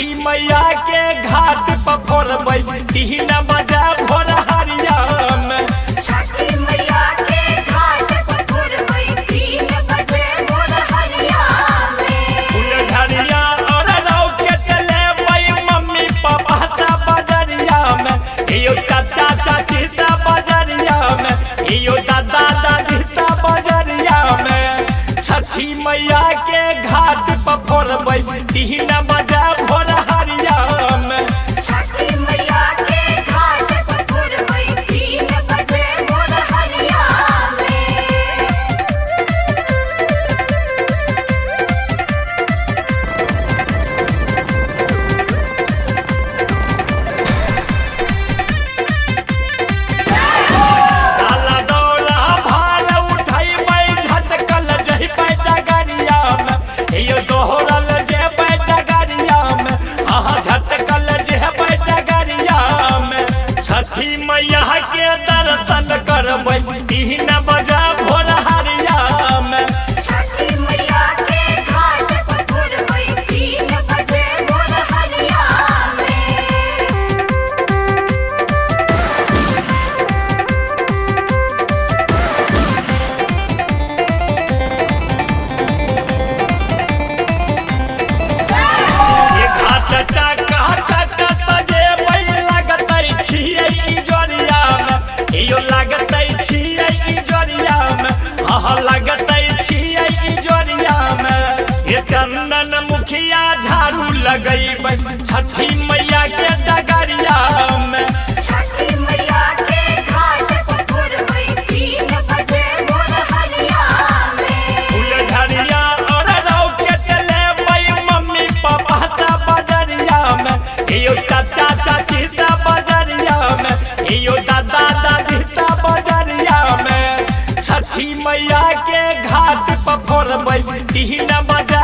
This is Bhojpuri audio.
छठी मैया के घाट पर फोड़बै 3 बजे भोर हरिया में। छठी मैया के घाट पर फोड़बै 3 बजे भोर हरिया में। फुलझड़िया और रॉकेट लेबै मम्मी पापा ता बजरिया में। यो चाचा चाची ता बजरिया में, यो दादा दादी ता बजरिया में। छठी मैया के घाट पर फोड़बै 3 बजे भोर हरिया में। छठी मैया के घाट पर फोड़बै 3 बजे भोर हरिया में। काला डोला भार उठैबै झटकल जइबै डगरिया में। यो दोहरल जेबै डगरिया में, अहाँ झटकल जेबै डगरिया में। छठी मैया के दर्शन करबै 3 बजे भोर हरिया में। छठी मैया के घाट पर फोड़बै 3 बजे भोर हरिया में। ये घाट चका चका तजेबै लगतै छियै इजोरिया में। यो लगतै छियै इजोरिया में, अहाँ लगतै छियै इजोरिया में। ये चंदन मुखिया झाड़ू लगैबै छठी मैया के डगरिया में। छठी मैया के घाट पर फोड़बै 3 बजे भोर हरिया में। फुलझड़िया और रॉकेट लेबै मम्मी पापा ता बजरिया में। यो चाचा चाची ता बजरिया में, यो दादा दादी ता बजरिया में। छठी मैया के घाट पर फोड़बै 3 बजे